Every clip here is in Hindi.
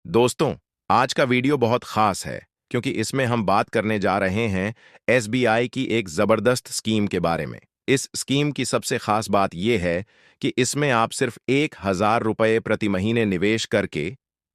दोस्तों, आज का वीडियो बहुत खास है क्योंकि इसमें हम बात करने जा रहे हैं एसबीआई की एक जबरदस्त स्कीम के बारे में। इस स्कीम की सबसे खास बात यह है कि इसमें आप सिर्फ 1,000 रुपये प्रति महीने निवेश करके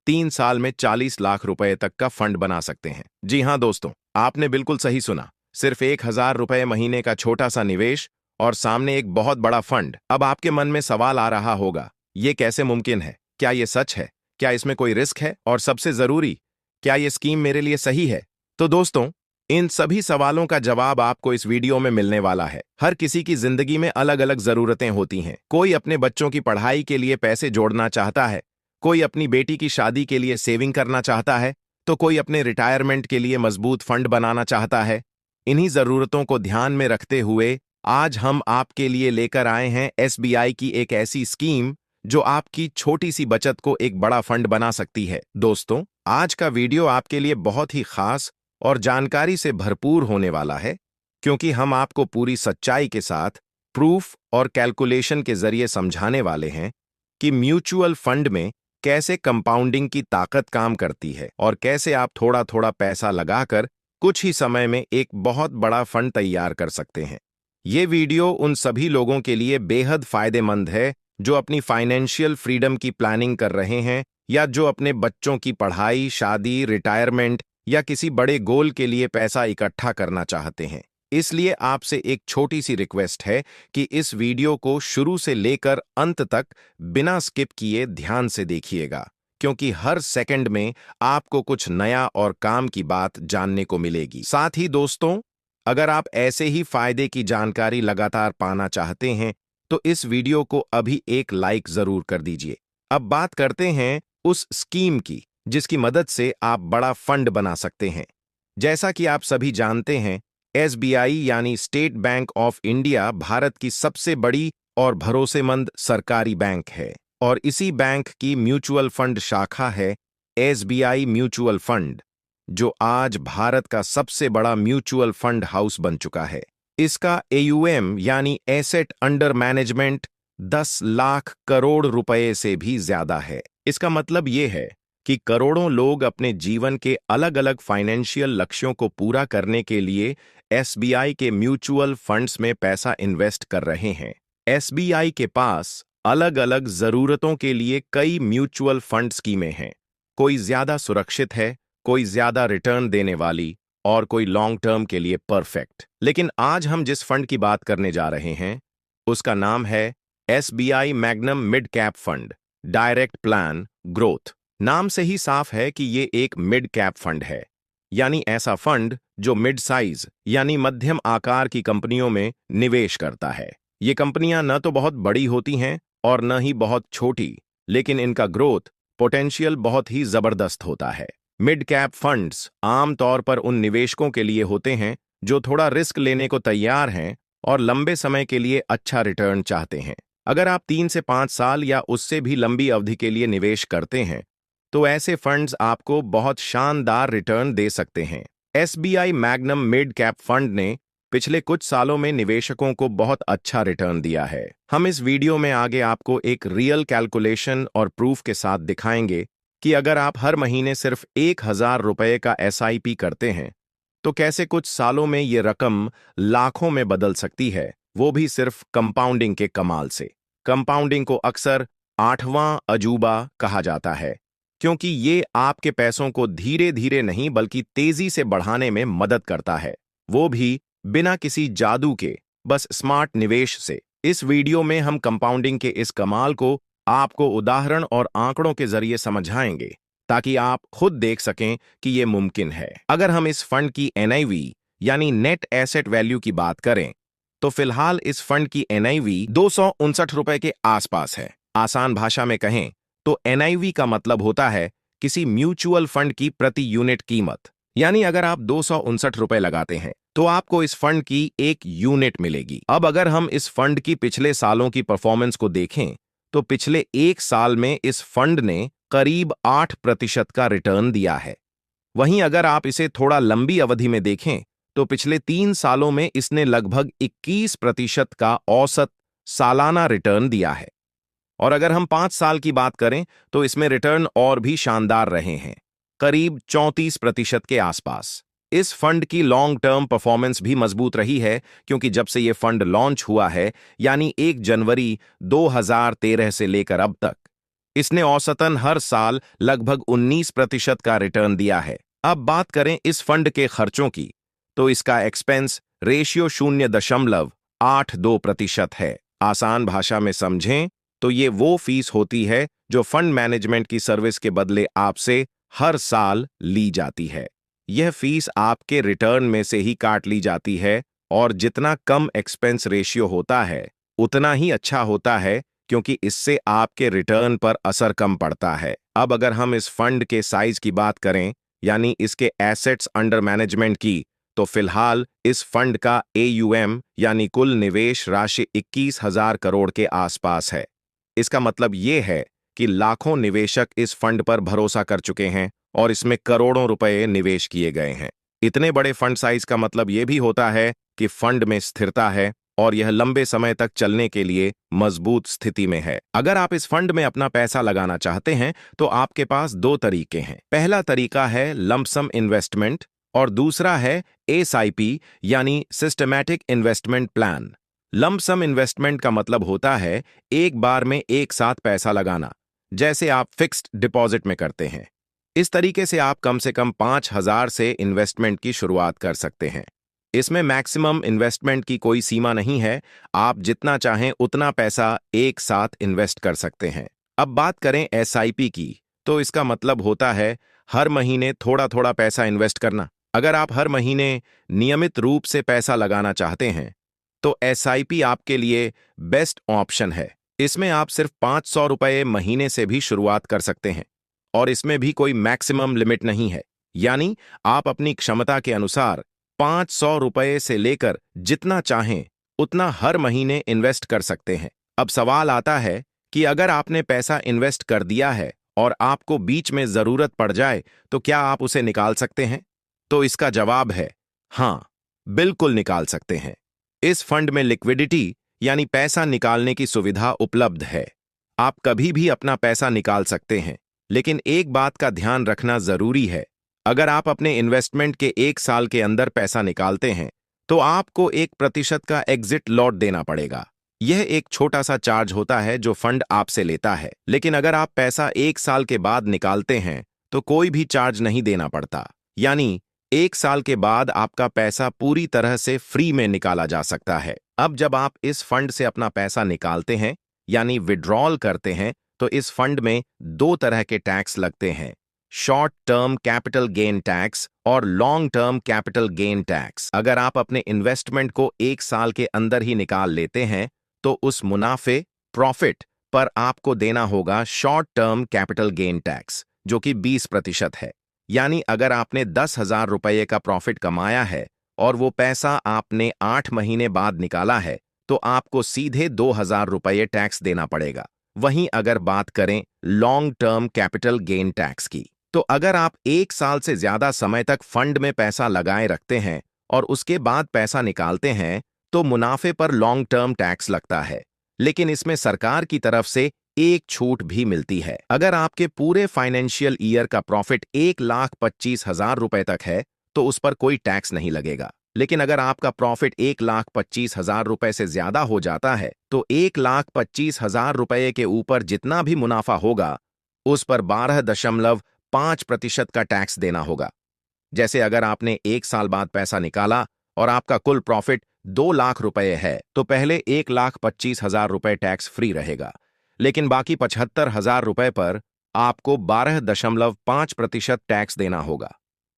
3 साल में 40 लाख रुपए तक का फंड बना सकते हैं। जी हाँ दोस्तों, आपने बिल्कुल सही सुना। सिर्फ 1,000 रुपये महीने का छोटा सा निवेश और सामने एक बहुत बड़ा फंड। अब आपके मन में सवाल आ रहा होगा, ये कैसे मुमकिन है? क्या ये सच है? क्या इसमें कोई रिस्क है? और सबसे जरूरी, क्या ये स्कीम मेरे लिए सही है? तो दोस्तों, इन सभी सवालों का जवाब आपको इस वीडियो में मिलने वाला है। हर किसी की जिंदगी में अलग अलग जरूरतें होती हैं। कोई अपने बच्चों की पढ़ाई के लिए पैसे जोड़ना चाहता है, कोई अपनी बेटी की शादी के लिए सेविंग करना चाहता है, तो कोई अपने रिटायरमेंट के लिए मजबूत फंड बनाना चाहता है। इन्हीं जरूरतों को ध्यान में रखते हुए आज हम आपके लिए लेकर आए हैं एसबीआई की एक ऐसी स्कीम जो आपकी छोटी सी बचत को एक बड़ा फंड बना सकती है। दोस्तों, आज का वीडियो आपके लिए बहुत ही खास और जानकारी से भरपूर होने वाला है क्योंकि हम आपको पूरी सच्चाई के साथ प्रूफ और कैलकुलेशन के जरिए समझाने वाले हैं कि म्यूचुअल फंड में कैसे कंपाउंडिंग की ताकत काम करती है और कैसे आप थोड़ा थोड़ा पैसा लगाकर कुछ ही समय में एक बहुत बड़ा फंड तैयार कर सकते हैं। ये वीडियो उन सभी लोगों के लिए बेहद फायदेमंद है जो अपनी फाइनेंशियल फ्रीडम की प्लानिंग कर रहे हैं या जो अपने बच्चों की पढ़ाई, शादी, रिटायरमेंट या किसी बड़े गोल के लिए पैसा इकट्ठा करना चाहते हैं। इसलिए आपसे एक छोटी सी रिक्वेस्ट है कि इस वीडियो को शुरू से लेकर अंत तक बिना स्किप किए ध्यान से देखिएगा क्योंकि हर सेकंड में आपको कुछ नया और काम की बात जानने को मिलेगी। साथ ही दोस्तों, अगर आप ऐसे ही फायदे की जानकारी लगातार पाना चाहते हैं तो इस वीडियो को अभी एक लाइक जरूर कर दीजिए। अब बात करते हैं उस स्कीम की जिसकी मदद से आप बड़ा फंड बना सकते हैं। जैसा कि आप सभी जानते हैं, एसबीआई यानी state bank of India Bharat की सबसे बड़ी और भरोसेमंद सरकारी बैंक है और इसी बैंक की म्यूचुअल फंड शाखा है एसबीआई म्यूचुअल फंड, जो आज भारत का सबसे बड़ा म्यूचुअल फंड हाउस बन चुका है। इसका एयूएम यानी asset under management 10 lakh crore रुपए से भी ज्यादा है। इसका मतलब ये है कि करोड़ों लोग अपने जीवन के अलग अलग फाइनेंशियल लक्ष्यों को पूरा करने के लिए एसबीआई के म्यूचुअल फंड्स में पैसा इन्वेस्ट कर रहे हैं। एसबीआई के पास अलग अलग जरूरतों के लिए कई म्यूचुअल फंड स्कीमें हैं। कोई ज्यादा सुरक्षित है, कोई ज्यादा रिटर्न देने वाली और कोई लॉन्ग टर्म के लिए परफेक्ट। लेकिन आज हम जिस फंड की बात करने जा रहे हैं उसका नाम है SBI magnum mid cap fund direct plan growth. नाम से ही साफ है कि ये एक मिड कैप फंड है, यानी ऐसा फंड जो मिड साइज यानी मध्यम आकार की कंपनियों में निवेश करता है। ये कंपनियां न तो बहुत बड़ी होती हैं और न ही बहुत छोटी, लेकिन इनका ग्रोथ पोटेंशियल बहुत ही जबरदस्त होता है। मिड कैप फंड्स आमतौर पर उन निवेशकों के लिए होते हैं जो थोड़ा रिस्क लेने को तैयार हैं और लंबे समय के लिए अच्छा रिटर्न चाहते हैं। अगर आप 3 से 5 साल या उससे भी लंबी अवधि के लिए निवेश करते हैं तो ऐसे फंड्स आपको बहुत शानदार रिटर्न दे सकते हैं। SBI magnum mid cap fund ने पिछले कुछ सालों में निवेशकों को बहुत अच्छा रिटर्न दिया है। हम इस वीडियो में आगे आपको एक रियल कैलकुलेशन और प्रूफ के साथ दिखाएंगे कि अगर आप हर महीने सिर्फ 1,000 रुपये का एसआईपी करते हैं तो कैसे कुछ सालों में ये रकम लाखों में बदल सकती है, वो भी सिर्फ कंपाउंडिंग के कमाल से। कंपाउंडिंग को अक्सर 8वां अजूबा कहा जाता है क्योंकि ये आपके पैसों को धीरे धीरे नहीं बल्कि तेजी से बढ़ाने में मदद करता है, वो भी बिना किसी जादू के, बस स्मार्ट निवेश से। इस वीडियो में हम कंपाउंडिंग के इस कमाल को आपको उदाहरण और आंकड़ों के जरिए समझाएंगे ताकि आप खुद देख सकें कि यह मुमकिन है। अगर हम इस फंड की एनआईवी यानी नेट एसेट वैल्यू की बात करें तो फिलहाल इस फंड की एनआईवी 259 रुपए के आसपास है। आसान भाषा में कहें तो एनआईवी का मतलब होता है किसी म्यूचुअल फंड की प्रति यूनिट कीमत। यानी अगर आप 259 रुपए लगाते हैं तो आपको इस फंड की 1 यूनिट मिलेगी। अब अगर हम इस फंड की पिछले सालों की परफॉर्मेंस को देखें तो पिछले 1 साल में इस फंड ने करीब 8% का रिटर्न दिया है। वहीं अगर आप इसे थोड़ा लंबी अवधि में देखें तो पिछले 3 सालों में इसने लगभग 21% का औसत सालाना रिटर्न दिया है। और अगर हम 5 साल की बात करें तो इसमें रिटर्न और भी शानदार रहे हैं, करीब 34% के आसपास। इस फंड की लॉन्ग टर्म परफॉर्मेंस भी मजबूत रही है, क्योंकि जब से यह फंड लॉन्च हुआ है, यानी 1 जनवरी 2013 से लेकर अब तक, इसने औसतन हर साल लगभग 19% का रिटर्न दिया है। अब बात करें इस फंड के खर्चों की, तो इसका एक्सपेंस रेशियो 0.82% है। आसान भाषा में समझें तो ये वो फीस होती है जो फंड मैनेजमेंट की सर्विस के बदले आपसे हर साल ली जाती है। यह फीस आपके रिटर्न में से ही काट ली जाती है, और जितना कम एक्सपेंस रेशियो होता है उतना ही अच्छा होता है, क्योंकि इससे आपके रिटर्न पर असर कम पड़ता है। अब अगर हम इस फंड के साइज की बात करें, यानी इसके एसेट्स अंडर मैनेजमेंट की, तो फिलहाल इस फंड का AUM यानी कुल निवेश राशि 21,000 करोड़ के आसपास है। इसका मतलब ये है कि लाखों निवेशक इस फंड पर भरोसा कर चुके हैं और इसमें करोड़ों रुपए निवेश किए गए हैं। इतने बड़े फंड साइज का मतलब ये भी होता है कि फंड में स्थिरता है और यह लंबे समय तक चलने के लिए मजबूत स्थिति में है। अगर आप इस फंड में अपना पैसा लगाना चाहते हैं तो आपके पास 2 तरीके हैं। पहला तरीका है लंप सम इन्वेस्टमेंट और दूसरा है SIP यानी systematic investment plan. Lump sum investment का मतलब होता है एक बार में एक साथ पैसा लगाना, जैसे आप फिक्स्ड डिपॉजिट में करते हैं। इस तरीके से आप कम से कम 5,000 से इन्वेस्टमेंट की शुरुआत कर सकते हैं। इसमें मैक्सिमम इन्वेस्टमेंट की कोई सीमा नहीं है, आप जितना चाहें उतना पैसा एक साथ इन्वेस्ट कर सकते हैं। अब बात करें SIP की, तो इसका मतलब होता है हर महीने थोड़ा थोड़ा पैसा इन्वेस्ट करना। अगर आप हर महीने नियमित रूप से पैसा लगाना चाहते हैं तो SIP आपके लिए बेस्ट ऑप्शन है। इसमें आप सिर्फ 500 रुपये महीने से भी शुरुआत कर सकते हैं और इसमें भी कोई मैक्सिमम लिमिट नहीं है, यानी आप अपनी क्षमता के अनुसार 500 रुपये से लेकर जितना चाहें उतना हर महीने इन्वेस्ट कर सकते हैं। अब सवाल आता है कि अगर आपने पैसा इन्वेस्ट कर दिया है और आपको बीच में जरूरत पड़ जाए तो क्या आप उसे निकाल सकते हैं? तो इसका जवाब है हाँ, बिल्कुल निकाल सकते हैं। इस फंड में लिक्विडिटी यानी पैसा निकालने की सुविधा उपलब्ध है। आप कभी भी अपना पैसा निकाल सकते हैं, लेकिन एक बात का ध्यान रखना जरूरी है। अगर आप अपने इन्वेस्टमेंट के 1 साल के अंदर पैसा निकालते हैं तो आपको 1% का एग्जिट लॉट देना पड़ेगा। यह एक छोटा सा चार्ज होता है जो फंड आपसे लेता है, लेकिन अगर आप पैसा 1 साल के बाद निकालते हैं तो कोई भी चार्ज नहीं देना पड़ता, यानी 1 साल के बाद आपका पैसा पूरी तरह से फ्री में निकाला जा सकता है। अब जब आप इस फंड से अपना पैसा निकालते हैं यानी विड्रॉल करते हैं, तो इस फंड में 2 तरह के टैक्स लगते हैं, short term capital gain tax और long term capital gain tax. अगर आप अपने इन्वेस्टमेंट को 1 साल के अंदर ही निकाल लेते हैं तो उस मुनाफे प्रॉफिट पर आपको देना होगा short term capital gain tax, जो कि 20% है। यानी अगर आपने 10,000 रुपये का प्रॉफिट कमाया है और वो पैसा आपने 8 महीने बाद निकाला है तो आपको सीधे 2,000 रुपये टैक्स देना पड़ेगा। वहीं अगर बात करें long term capital gain tax की, तो अगर आप 1 साल से ज्यादा समय तक फंड में पैसा लगाए रखते हैं और उसके बाद पैसा निकालते हैं तो मुनाफे पर लॉन्ग टर्म टैक्स लगता है, लेकिन इसमें सरकार की तरफ से एक छूट भी मिलती है। अगर आपके पूरे फाइनेंशियल ईयर का प्रॉफिट 1,25,000 रुपए तक है तो उस पर कोई टैक्स नहीं लगेगा, लेकिन अगर आपका प्रॉफिट 1,25,000 रुपए से ज्यादा हो जाता है तो 1,25,000 रुपए के ऊपर जितना भी मुनाफा होगा उस पर 12.5% का टैक्स देना होगा। जैसे अगर आपने 1 साल बाद पैसा निकाला और आपका कुल प्रॉफिट 2 लाख रुपए है तो पहले 1,25,000 रुपए टैक्स फ्री रहेगा, लेकिन बाकी 75,000 रुपए पर आपको 12.5% टैक्स देना होगा,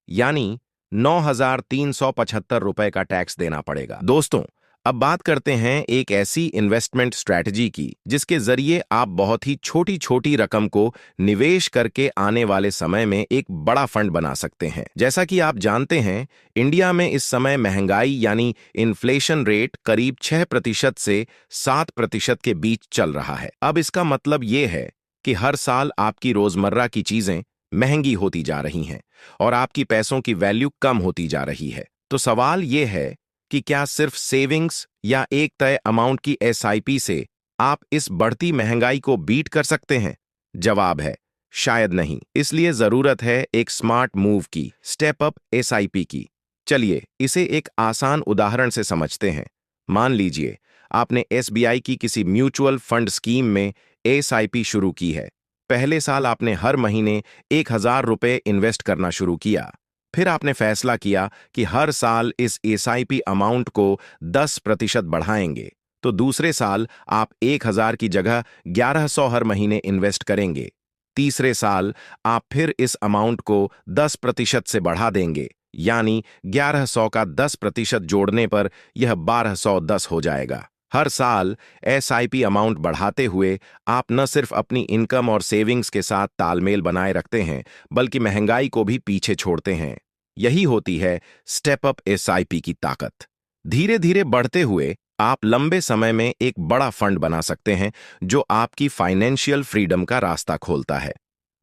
यानी 9,375 रुपए का टैक्स देना पड़ेगा। दोस्तों, अब बात करते हैं एक ऐसी इन्वेस्टमेंट स्ट्रैटेजी की जिसके जरिए आप बहुत ही छोटी छोटी रकम को निवेश करके आने वाले समय में एक बड़ा फंड बना सकते हैं। जैसा कि आप जानते हैं, इंडिया में इस समय महंगाई यानी इन्फ्लेशन रेट करीब 6% से 7% के बीच चल रहा है। अब इसका मतलब ये है कि हर साल आपकी रोजमर्रा की चीजें महंगी होती जा रही हैं और आपकी पैसों की वैल्यू कम होती जा रही है। तो सवाल ये है कि क्या सिर्फ सेविंग्स या एक तय अमाउंट की SIP से आप इस बढ़ती महंगाई को बीट कर सकते हैं? जवाब है शायद नहीं। इसलिए जरूरत है एक स्मार्ट मूव की, स्टेप अप एसआईपी की। चलिए इसे एक आसान उदाहरण से समझते हैं। मान लीजिए आपने एसबीआई की किसी म्यूचुअल फंड स्कीम में एसआईपी शुरू की है। पहले साल आपने हर महीने 1,000 रुपये इन्वेस्ट करना शुरू किया। फिर आपने फैसला किया कि हर साल इस एसआईपी अमाउंट को 10% बढ़ाएंगे। तो दूसरे साल आप 1,000 की जगह 1,100 हर महीने इन्वेस्ट करेंगे। तीसरे साल आप फिर इस अमाउंट को 10% से बढ़ा देंगे, यानी 1,100 का 10% जोड़ने पर यह 1,210 हो जाएगा। हर साल एसआईपी अमाउंट बढ़ाते हुए आप न सिर्फ अपनी इनकम और सेविंग्स के साथ तालमेल बनाए रखते हैं, बल्कि महंगाई को भी पीछे छोड़ते हैं। यही होती है स्टेप अप एसआईपी की ताकत। धीरे धीरे बढ़ते हुए आप लंबे समय में एक बड़ा फंड बना सकते हैं, जो आपकी फाइनेंशियल फ्रीडम का रास्ता खोलता है।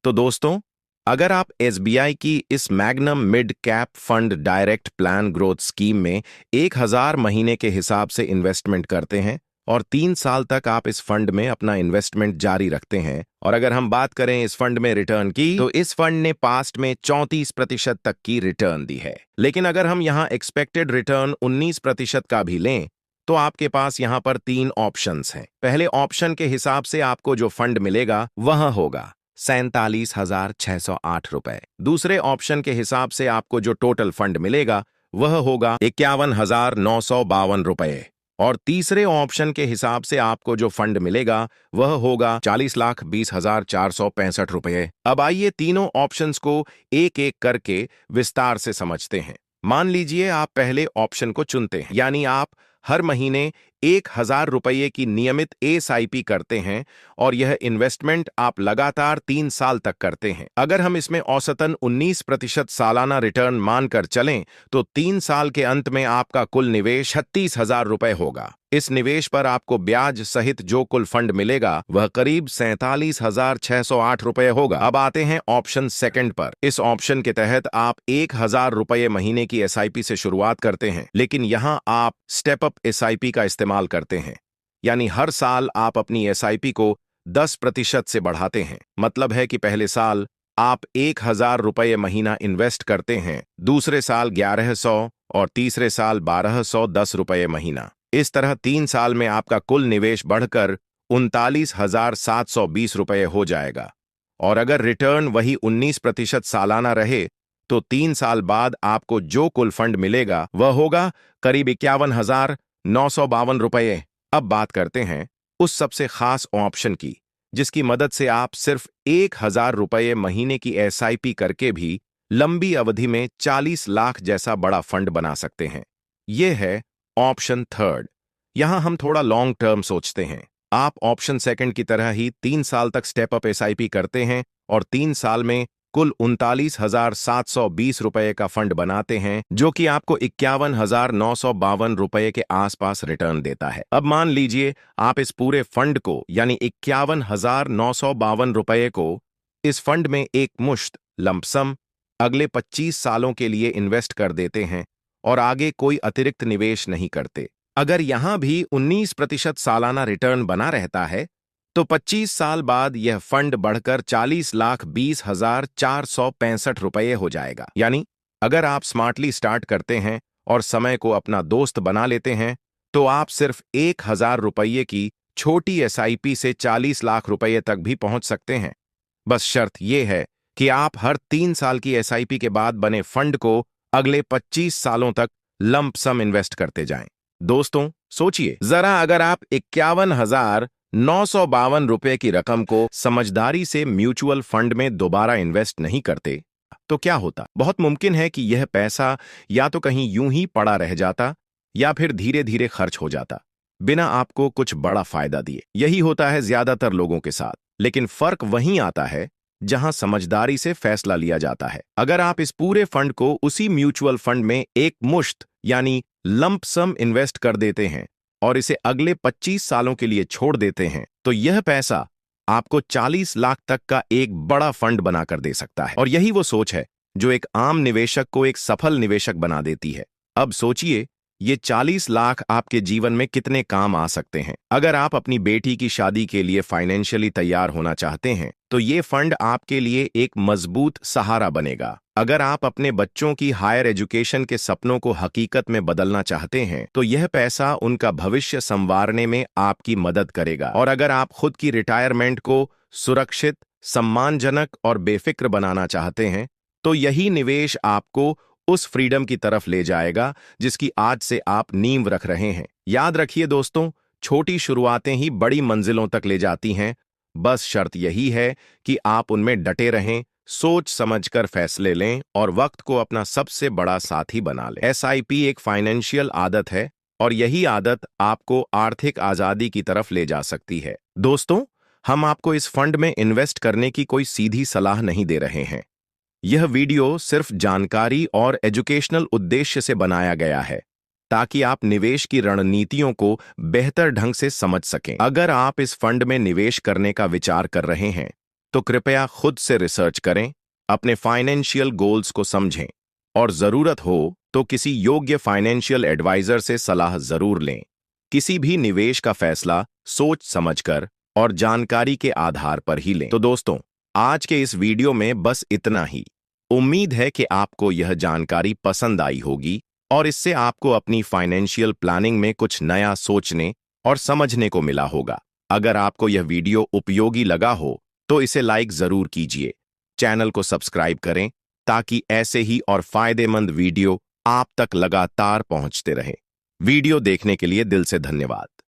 तो दोस्तों, अगर आप एसबीआई की इस magnum mid cap fund direct plan growth scheme में 1,000 महीने के हिसाब से इन्वेस्टमेंट करते हैं और 3 साल तक आप इस फंड में अपना इन्वेस्टमेंट जारी रखते हैं, और अगर हम बात करें इस फंड में रिटर्न की, तो इस फंड ने पास्ट में 34% तक की रिटर्न दी है। लेकिन अगर हम यहाँ एक्सपेक्टेड रिटर्न 19% का भी लें, तो आपके पास यहाँ पर 3 ऑप्शंस हैं। पहले ऑप्शन के हिसाब से आपको जो फंड मिलेगा वह होगा 47,608 रुपए। दूसरे ऑप्शन के हिसाब से आपको जो टोटल फंड मिलेगा वह होगा 51,952 रुपए। और तीसरे ऑप्शन के हिसाब से आपको जो फंड मिलेगा वह होगा 40,20,465 रुपए। अब आइए तीनों ऑप्शंस को एक एक करके विस्तार से समझते हैं। मान लीजिए आप पहले ऑप्शन को चुनते हैं, यानी आप हर महीने 1,000 रुपये की नियमित एसआईपी करते हैं और यह इन्वेस्टमेंट आप लगातार 3 साल तक करते हैं। अगर हम इसमें औसतन 19% सालाना रिटर्न मानकर चलें, तो 3 साल के अंत में आपका कुल निवेश 36,000 रुपये होगा। इस निवेश पर आपको ब्याज सहित जो कुल फंड मिलेगा वह करीब 47,608 रुपये होगा। अब आते हैं ऑप्शन सेकंड पर। इस ऑप्शन के तहत आप 1,000 रुपये महीने की एसआईपी से शुरुआत करते हैं, लेकिन यहां आप स्टेप अप एसआईपी का इस्तेमाल करते हैं, यानी हर साल आप अपनी एसआईपी को 10% से बढ़ाते हैं। मतलब है कि पहले साल आप 1,000 रुपये महीना इन्वेस्ट करते हैं, दूसरे साल 1,100 और तीसरे साल 1,210 रुपये महीना। इस तरह 3 साल में आपका कुल निवेश बढ़कर 39,720 रुपये हो जाएगा। और अगर रिटर्न वही 19% सालाना रहे, तो 3 साल बाद आपको जो कुल फंड मिलेगा वह होगा करीब 51,952 रुपये। अब बात करते हैं उस सबसे खास ऑप्शन की, जिसकी मदद से आप सिर्फ 1,000 रुपये महीने की एसआईपी करके भी लंबी अवधि में 40 लाख जैसा बड़ा फंड बना सकते हैं। यह है ऑप्शन थर्ड। यहां हम थोड़ा लॉन्ग टर्म सोचते हैं। आप ऑप्शन सेकंड की तरह ही 3 साल तक स्टेप अप एसआईपी करते हैं और 3 साल में कुल 39,720 रुपये का फंड बनाते हैं, जो कि आपको 51,952 रुपये के आसपास रिटर्न देता है। अब मान लीजिए आप इस पूरे फंड को, यानी 51,952 रुपये को इस फंड में एक मुश्त लंपसम अगले 25 सालों के लिए इन्वेस्ट कर देते हैं और आगे कोई अतिरिक्त निवेश नहीं करते। अगर यहां भी 19% सालाना रिटर्न बना रहता है, तो 25 साल बाद यह फंड बढ़कर 40,20,465 रुपये हो जाएगा। यानी अगर आप स्मार्टली स्टार्ट करते हैं और समय को अपना दोस्त बना लेते हैं, तो आप सिर्फ 1,000 रुपये की छोटी एसआईपी से 40 लाख रुपये तक भी पहुंच सकते हैं। बस शर्त यह है कि आप हर 3 साल की एसआईपी के बाद बने फंड को अगले 25 सालों तक लंप सम इन्वेस्ट करते जाएं। दोस्तों सोचिए जरा, अगर आप 51,952 रुपये की रकम को समझदारी से म्यूचुअल फंड में दोबारा इन्वेस्ट नहीं करते, तो क्या होता? बहुत मुमकिन है कि यह पैसा या तो कहीं यूं ही पड़ा रह जाता या फिर धीरे धीरे खर्च हो जाता, बिना आपको कुछ बड़ा फायदा दिए। यही होता है ज्यादातर लोगों के साथ। लेकिन फर्क वहीं आता है जहां समझदारी से फैसला लिया जाता है। अगर आप इस पूरे फंड को उसी म्यूचुअल फंड में एक मुश्त यानी लंप सम इन्वेस्ट कर देते हैं और इसे अगले 25 सालों के लिए छोड़ देते हैं, तो यह पैसा आपको 40 लाख तक का एक बड़ा फंड बनाकर दे सकता है। और यही वो सोच है जो एक आम निवेशक को एक सफल निवेशक बना देती है। अब सोचिए ये 40 लाख आपके जीवन में कितने काम आ सकते हैं। अगर आप अपनी बेटी की शादी के लिए फाइनेंशियली तैयार होना चाहते हैं तो ये फंड आपके लिए एक मजबूत सहारा बनेगा। अगर आप अपने बच्चों की हायर एजुकेशन के सपनों को हकीकत में बदलना चाहते हैं तो यह पैसा उनका भविष्य संवारने में आपकी मदद करेगा। और अगर आप खुद की रिटायरमेंट को सुरक्षित, सम्मानजनक और बेफिक्र बनाना चाहते हैं तो यही निवेश आपको उस फ्रीडम की तरफ ले जाएगा जिसकी आज से आप नींव रख रहे हैं। याद रखिए दोस्तों, छोटी शुरुआतें ही बड़ी मंजिलों तक ले जाती हैं। बस शर्त यही है कि आप उनमें डटे रहें, सोच समझकर फैसले लें और वक्त को अपना सबसे बड़ा साथी बना लें। एसआईपी एक फाइनेंशियल आदत है और यही आदत आपको आर्थिक आजादी की तरफ ले जा सकती है। दोस्तों, हम आपको इस फंड में इन्वेस्ट करने की कोई सीधी सलाह नहीं दे रहे हैं। यह वीडियो सिर्फ जानकारी और एजुकेशनल उद्देश्य से बनाया गया है ताकि आप निवेश की रणनीतियों को बेहतर ढंग से समझ सकें। अगर आप इस फंड में निवेश करने का विचार कर रहे हैं तो कृपया खुद से रिसर्च करें, अपने फाइनेंशियल गोल्स को समझें और जरूरत हो तो किसी योग्य फाइनेंशियल एडवाइजर से सलाह जरूर लें। किसी भी निवेश का फैसला सोच समझकर और जानकारी के आधार पर ही लें। तो दोस्तों, आज के इस वीडियो में बस इतना ही। उम्मीद है कि आपको यह जानकारी पसंद आई होगी और इससे आपको अपनी फाइनेंशियल प्लानिंग में कुछ नया सोचने और समझने को मिला होगा। अगर आपको यह वीडियो उपयोगी लगा हो तो इसे लाइक जरूर कीजिए, चैनल को सब्सक्राइब करें ताकि ऐसे ही और फायदेमंद वीडियो आप तक लगातार पहुंचते रहे। वीडियो देखने के लिए दिल से धन्यवाद।